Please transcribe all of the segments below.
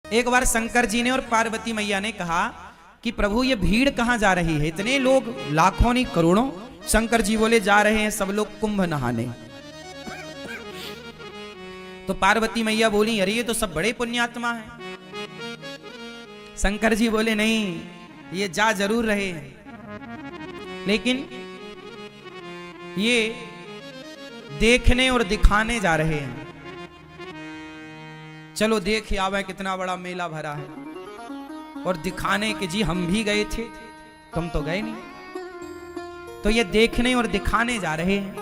एक बार शंकर जी ने और पार्वती मैया ने कहा कि प्रभु ये भीड़ कहाँ जा रही है, इतने लोग लाखों नहीं करोड़ों। शंकर जी बोले जा रहे हैं सब लोग कुंभ नहाने। तो पार्वती मैया बोली अरे ये तो सब बड़े पुण्यात्मा हैं। शंकर जी बोले नहीं, ये जा जरूर रहे हैं लेकिन ये देखने और दिखाने जा रहे हैं। चलो देख आवे कितना बड़ा मेला भरा है, और दिखाने के जी हम भी गए थे, तुम तो गए नहीं। तो ये देखने और दिखाने जा रहे हैं।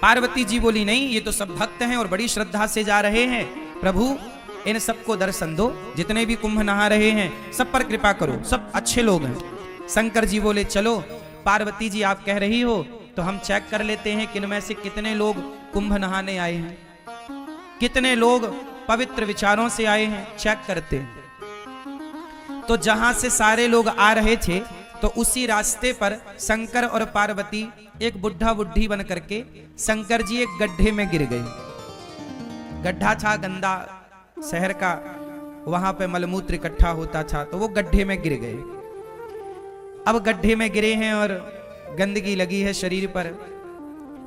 पार्वती जी बोली नहीं, ये तो सब भक्त हैं और बड़ी श्रद्धा से जा रहे हैं। प्रभु इन सबको दर्शन दो, जितने भी कुंभ नहा रहे हैं सब पर कृपा करो, सब अच्छे लोग हैं। शंकर जी बोले चलो पार्वती जी आप कह रही हो तो हम चेक कर लेते हैं कि इनमें से कितने लोग कुंभ नहाने आए हैं, कितने लोग पवित्र विचारों से आए हैं, चेक करते हैं। तो जहां से सारे लोग आ रहे थे तो उसी रास्ते पर शंकर और पार्वती एक बुढ़ा बुढ़ी बन करके शंकर जी एक गड्ढे में गिर गए। गड्ढा था गंदा शहर का, वहां पे मलमूत्र इकट्ठा होता था, तो वो गड्ढे में गिर गए। अब गड्ढे में गिरे हैं और गंदगी लगी है शरीर पर।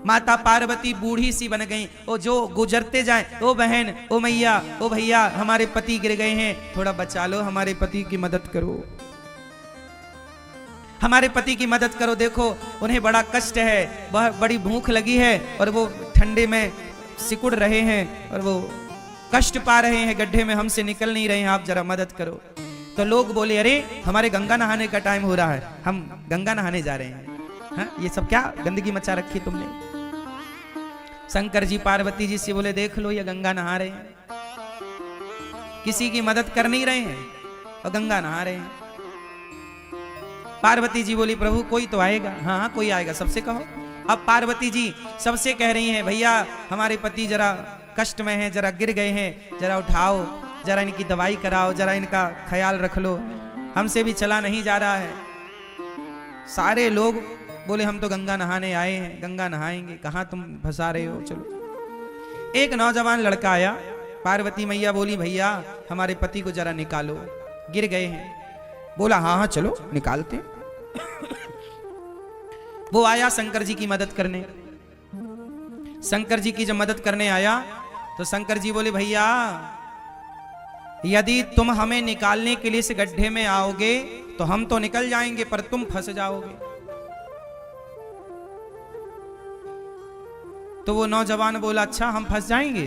माता पार्वती बूढ़ी सी बन गई। ओ जो गुजरते जाएं, ओ बहन, ओ मैया, ओ भैया हमारे पति गिर गए हैं, थोड़ा बचा लो, हमारे पति की मदद करो, हमारे पति की मदद करो, देखो उन्हें बड़ा कष्ट है, बहुत बड़ी भूख लगी है और वो ठंडे में सिकुड़ रहे हैं और वो कष्ट पा रहे हैं, गड्ढे में हमसे निकल नहीं रहे हैं, आप जरा मदद करो। तो लोग बोले अरे हमारे गंगा नहाने का टाइम हो रहा है, हम गंगा नहाने जा रहे हैं। हाँ ये सब क्या गंदगी मचा रखी तुमने। शंकर जी पार्वती जी से बोले देख लो ये गंगा नहा रहे हैं, किसी की मदद कर नहीं रहे हैं और गंगा नहा रहे हैं। पार्वती जी बोली प्रभु कोई तो आएगा। हाँ हाँ कोई आएगा, सबसे कहो। अब पार्वती जी सबसे कह रही हैं भैया हमारे पति जरा कष्ट में हैं, जरा गिर गए हैं, जरा उठाओ, जरा इनकी दवाई कराओ, जरा इनका ख्याल रख लो, हमसे भी चला नहीं जा रहा है। सारे लोग बोले हम तो गंगा नहाने आए हैं, गंगा नहाएंगे, कहाँ तुम फंसा रहे हो, चलो। एक नौजवान लड़का आया, पार्वती मैया बोली भैया हमारे पति को जरा निकालो, गिर गए हैं। बोला हाँ हाँ चलो निकालते। वो आया शंकर जी की मदद करने। शंकर जी की जब मदद करने आया तो शंकर जी बोले भैया यदि तुम हमें निकालने के लिए इस गड्ढे में आओगे तो हम तो निकल जाएंगे पर तुम फंस जाओगे। तो वो नौजवान बोला अच्छा हम फंस जाएंगे?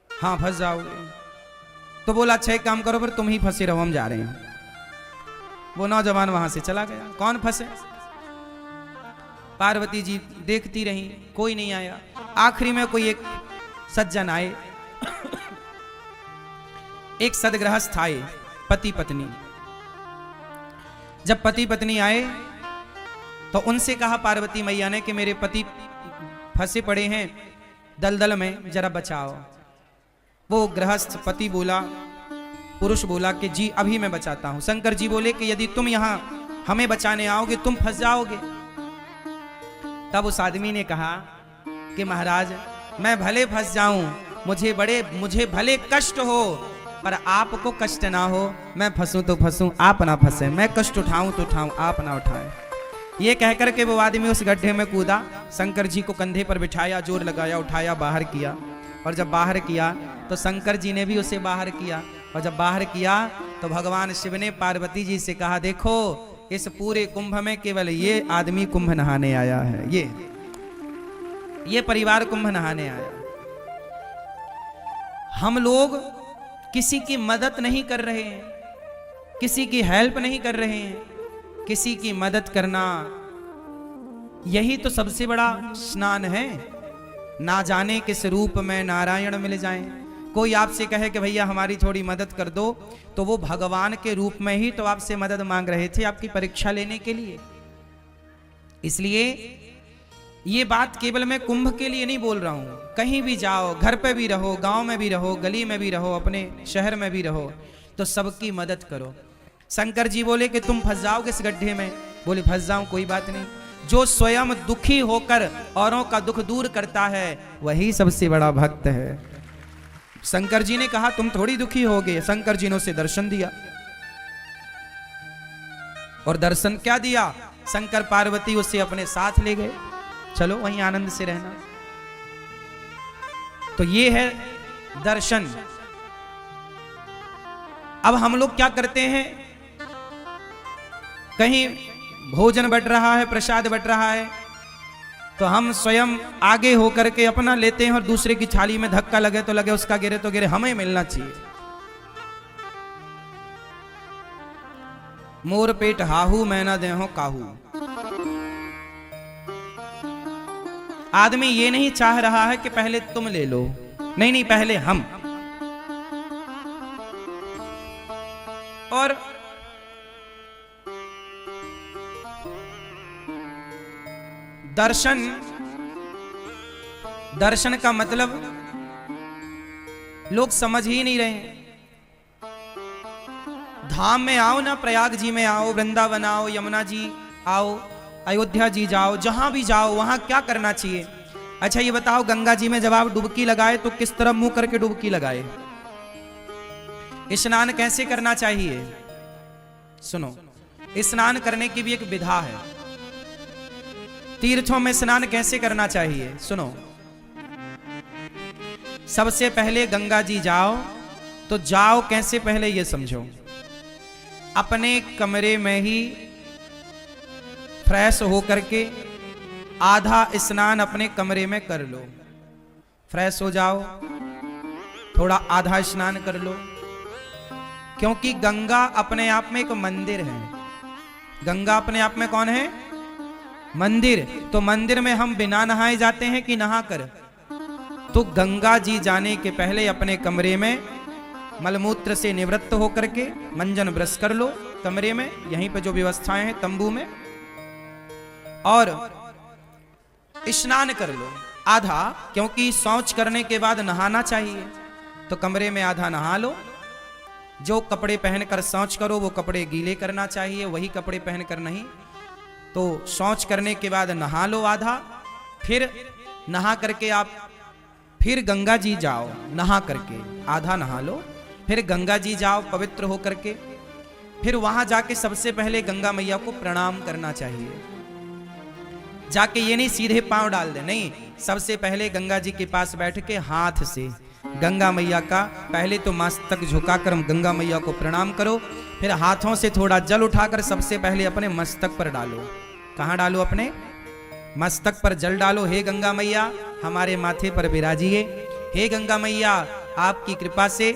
हाँ फंस जाओगे। तो बोला अच्छा एक काम करो फिर तुम ही फंसे रहो, हम जा रहे हैं। वो नौजवान वहां से चला गया। कौन फंसे? पार्वती जी देखती रही, कोई नहीं आया। आखिरी में कोई एक सज्जन आए, एक सदगृहस्थ आए, पति पत्नी। जब पति पत्नी आए तो उनसे कहा पार्वती मैया ने कि मेरे पति फंसे पड़े हैं दलदल में, जरा बचाओ। वो गृहस्थ पति बोला, पुरुष बोला कि जी अभी मैं बचाता हूं। शंकर जी बोले कि यदि तुम यहां हमें बचाने आओगे तुम फंस जाओगे। तब उस आदमी ने कहा कि महाराज मैं भले फंस जाऊं, मुझे भले कष्ट हो पर आपको कष्ट ना हो। मैं फंसूं तो फंसूं, आप ना फंसे, मैं कष्ट उठाऊं तो उठाऊं, आप ना उठाएं। ये कहकर के वो आदमी उस गड्ढे में कूदा, शंकर जी को कंधे पर बिठाया, जोर लगाया, उठाया, बाहर किया। और जब बाहर किया तो शंकर जी ने भी उसे बाहर किया। और जब बाहर किया तो भगवान शिव ने पार्वती जी से कहा देखो इस पूरे कुंभ में केवल ये आदमी कुंभ नहाने आया है, ये परिवार कुंभ नहाने आया। हम लोग किसी की मदद नहीं कर रहे हैं, किसी की हेल्प नहीं कर रहे हैं। किसी की मदद करना यही तो सबसे बड़ा स्नान है। ना जाने किस रूप में नारायण मिल जाएं। कोई आपसे कहे कि भैया हमारी थोड़ी मदद कर दो, तो वो भगवान के रूप में ही तो आपसे मदद मांग रहे थे, आपकी परीक्षा लेने के लिए। इसलिए ये बात केवल मैं कुंभ के लिए नहीं बोल रहा हूं। कहीं भी जाओ, घर पे भी रहो, गांव में भी रहो, गली में भी रहो, अपने शहर में भी रहो, तो सबकी मदद करो। शंकर जी बोले कि तुम फंस जाओगे इस गड्ढे में। बोले फंस जाऊं कोई बात नहीं। जो स्वयं दुखी होकर औरों का दुख दूर करता है वही सबसे बड़ा भक्त है। शंकर जी ने कहा तुम थोड़ी दुखी होगे। शंकर जी ने उसे दर्शन दिया, और दर्शन क्या दिया, शंकर पार्वती उसे अपने साथ ले गए, चलो वहीं आनंद से रहना। तो ये है दर्शन। अब हम लोग क्या करते हैं, कहीं भोजन बट रहा है, प्रसाद बट रहा है, तो हम स्वयं आगे होकर के अपना लेते हैं और दूसरे की थाली में धक्का लगे तो लगे, उसका गिरे तो गिरे, हमें मिलना चाहिए। मोर पेट हाहू मैं ना देहो काहू। आदमी ये नहीं चाह रहा है कि पहले तुम ले लो, नहीं नहीं, पहले हम। और दर्शन, दर्शन का मतलब लोग समझ ही नहीं रहे। धाम में आओ ना, प्रयाग जी में आओ, वृंदावन आओ, यमुना जी आओ, अयोध्या जी जाओ, जहां भी जाओ वहां क्या करना चाहिए। अच्छा ये बताओ, गंगा जी में जब आप डुबकी लगाए तो किस तरफ मुंह करके डुबकी लगाए? स्नान कैसे करना चाहिए? सुनो, स्नान करने की भी एक विधा है। तीर्थों में स्नान कैसे करना चाहिए? सुनो, सबसे पहले गंगा जी जाओ तो जाओ कैसे, पहले ये समझो। अपने कमरे में ही फ्रेश होकर के आधा स्नान अपने कमरे में कर लो। फ्रेश हो जाओ, थोड़ा आधा स्नान कर लो, क्योंकि गंगा अपने आप में एक मंदिर है। गंगा अपने आप में कौन है? मंदिर। तो मंदिर में हम बिना नहाए जाते हैं कि नहा कर? तो गंगा जी जाने के पहले अपने कमरे में मलमूत्र से निवृत्त होकर के मंजन ब्रश कर लो कमरे में, यहीं पे जो व्यवस्थाएं हैं तंबू में, और स्नान कर लो आधा, क्योंकि शौच करने के बाद नहाना चाहिए। तो कमरे में आधा नहा लो। जो कपड़े पहनकर शौच करो वो कपड़े गीले करना चाहिए, वही कपड़े पहनकर नहीं। तो शौच करने के बाद नहा लो आधा, फिर नहा करके आप फिर गंगा जी जाओ, नहा करके आधा नहा लो, फिर गंगा जी जाओ पवित्र हो करके, फिर वहां जाके सबसे पहले गंगा मैया को प्रणाम करना चाहिए। जाके ये नहीं सीधे पांव डाल दे, नहीं, सबसे पहले गंगा जी के पास बैठ के हाथ से गंगा मैया का पहले तो मस्तक झुकाकर गंगा मैया को प्रणाम करो, फिर हाथों से थोड़ा जल उठाकर सबसे पहले अपने मस्तक पर डालो। कहाँ डालो? अपने मस्तक पर जल डालो। हे गंगा मैया हमारे माथे पर विराजिए। हे गंगा मैया आपकी कृपा से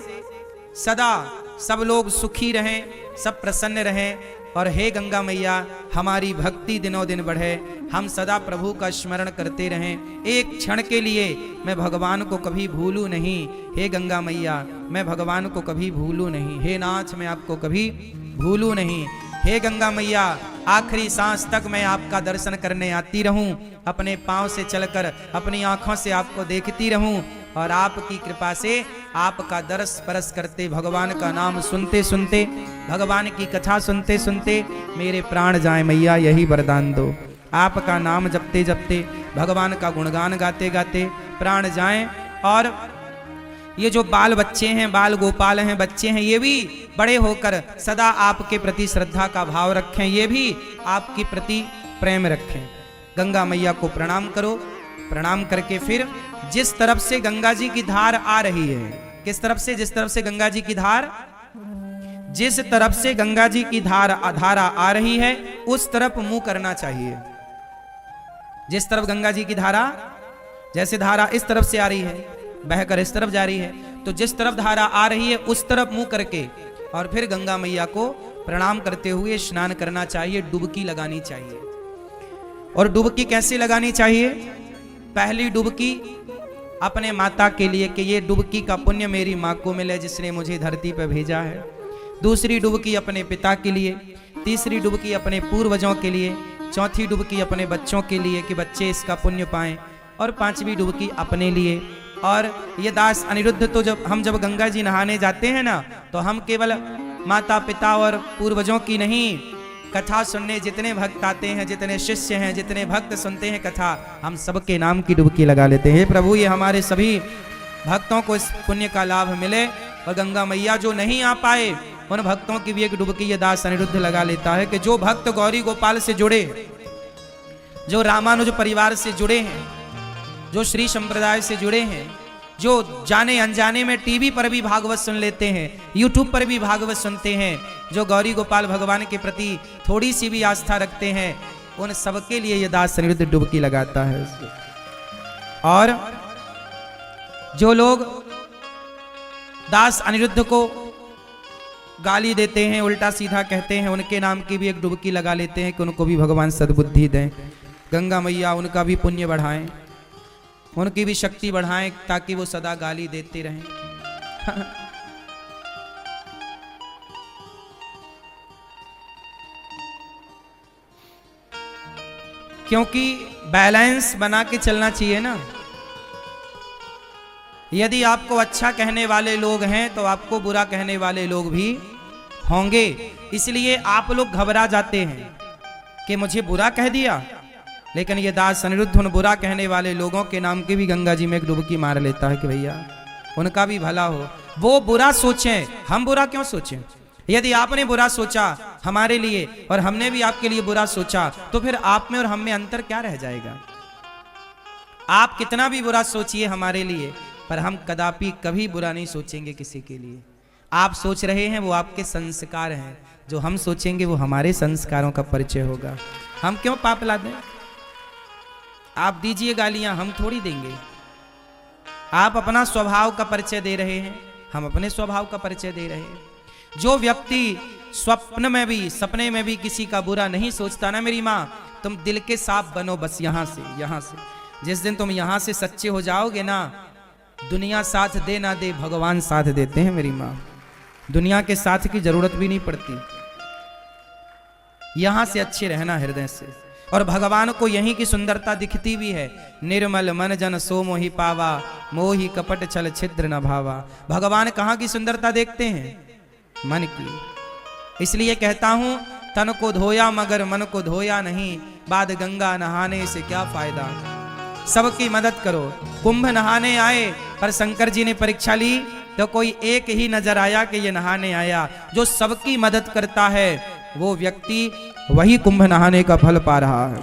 सदा सब लोग सुखी रहें, सब प्रसन्न रहें, और हे गंगा मैया हमारी भक्ति दिनों दिन बढ़े, हम सदा प्रभु का स्मरण करते रहें। एक क्षण के लिए मैं भगवान को कभी भूलूं नहीं। हे गंगा मैया मैं भगवान को कभी भूलूं नहीं। हे नाथ मैं आपको कभी भूलूं नहीं। हे गंगा मैया आखिरी सांस तक मैं आपका दर्शन करने आती रहूं, अपने पांव से चलकर अपनी आंखों से आपको देखती रहूं, और आपकी कृपा से आपका दर्श स्पर्श करते, भगवान का नाम सुनते सुनते, भगवान की कथा सुनते सुनते मेरे प्राण जाए मैया, यही वरदान दो। आपका नाम जपते जपते, भगवान का गुणगान गाते गाते प्राण जाएं। और ये जो बाल बच्चे हैं, बाल गोपाल हैं, बच्चे हैं, ये भी बड़े होकर सदा आपके प्रति श्रद्धा का भाव रखें, ये भी आपके प्रति प्रेम रखें। गंगा मैया को प्रणाम करो। प्रणाम करके फिर जिस तरफ से गंगा जी की धार आ रही है, किस तरफ से? जिस तरफ से गंगा जी की धार, जिस तरफ से गंगा जी की धारा आ रही है उस तरफ मुंह करना चाहिए। जिस तरफ गंगा जी की धारा, जैसे धारा इस तरफ से आ रही है, बहकर इस तरफ जा रही है, तो जिस तरफ धारा आ रही है उस तरफ मुंह करके और फिर गंगा मैया को प्रणाम करते हुए स्नान करना चाहिए, डुबकी लगानी चाहिए। और डुबकी कैसे लगानी चाहिए? पहली डुबकी अपने माता के लिए कि ये डुबकी का पुण्य मेरी माँ को मिले जिसने मुझे धरती पर भेजा है। दूसरी डुबकी अपने पिता के लिए, तीसरी डुबकी अपने पूर्वजों के लिए, चौथी डुबकी अपने बच्चों के लिए कि बच्चे इसका पुण्य पाएं, और पांचवी डुबकी अपने लिए। और ये दास अनिरुद्ध, तो जब गंगा जी नहाने जाते हैं ना, तो हम केवल माता पिता और पूर्वजों की नहीं, कथा सुनने जितने भक्त आते हैं, जितने शिष्य हैं, जितने भक्त सुनते हैं कथा, हम सबके नाम की डुबकी लगा लेते हैं। प्रभु ये हमारे सभी भक्तों को इस पुण्य का लाभ मिले। और गंगा मैया जो नहीं आ पाए उन भक्तों की भी एक डुबकी ये दास अनिरुद्ध लगा लेता है कि जो भक्त गौरी गोपाल से जुड़े, जो रामानुज परिवार से जुड़े हैं, जो श्री संप्रदाय से जुड़े हैं, जो जाने अनजाने में टीवी पर भी भागवत सुन लेते हैं, यूट्यूब पर भी भागवत सुनते हैं, जो गौरी गोपाल भगवान के प्रति थोड़ी सी भी आस्था रखते हैं, उन सबके लिए यह दास अनिरुद्ध डुबकी लगाता है। और जो लोग दास अनिरुद्ध को गाली देते हैं, उल्टा सीधा कहते हैं, उनके नाम की भी एक डुबकी लगा लेते हैं कि उनको भी भगवान सद्बुद्धि दें। गंगा मैया उनका भी पुण्य बढ़ाएं, उनकी भी शक्ति बढ़ाएं, ताकि वो सदा गाली देते रहें। क्योंकि बैलेंस बना के चलना चाहिए ना। यदि आपको अच्छा कहने वाले लोग हैं तो आपको बुरा कहने वाले लोग भी होंगे। इसलिए आप लोग घबरा जाते हैं कि मुझे बुरा कह दिया, लेकिन ये दास अनिरुद्ध उन बुरा कहने वाले लोगों के नाम की भी गंगा जी में एक डुबकी मार लेता है कि भैया उनका भी भला हो। वो बुरा सोचें, हम बुरा क्यों सोचें? यदि आपने बुरा सोचा हमारे लिए और हमने भी आपके लिए बुरा सोचा, तो फिर आप में और हम में अंतर क्या रह जाएगा? आप कितना भी बुरा सोचिए हमारे लिए, पर हम कदापि कभी बुरा नहीं सोचेंगे किसी के लिए। आप सोच रहे हैं वो आपके संस्कार हैं, जो हम सोचेंगे वो हमारे संस्कारों का परिचय होगा। हम क्यों पाप ला दें? आप दीजिए गालियां, हम थोड़ी देंगे। आप अपना स्वभाव का परिचय दे रहे हैं, हम अपने स्वभाव का परिचय दे रहे हैं। जो व्यक्ति स्वप्न में भी, सपने में भी किसी का बुरा नहीं सोचता ना मेरी माँ, तुम दिल के साफ बनो बस यहाँ से। जिस दिन तुम यहाँ से सच्चे हो जाओगे ना, दुनिया साथ दे ना दे, भगवान साथ देते हैं मेरी माँ। दुनिया के साथ की जरूरत भी नहीं पड़ती, यहां से अच्छे रहना हृदय से। और भगवान को यहीं की सुंदरता दिखती भी है। निर्मल मन जन सो मोहि पावा, मोहि कपट छल छिद्र न भावा। भगवान कहाँ की सुंदरता देखते हैं? मन की। इसलिए कहता हूं, तन को धोया मगर मन को धोया नहीं, बाद गंगा नहाने से क्या फायदा। सबकी मदद करो। कुंभ नहाने आए, पर शंकर जी ने परीक्षा ली तो कोई एक ही नजर आया कि ये नहाने आया। जो सबकी मदद करता है वो व्यक्ति वही कुंभ नहाने का फल पा रहा है।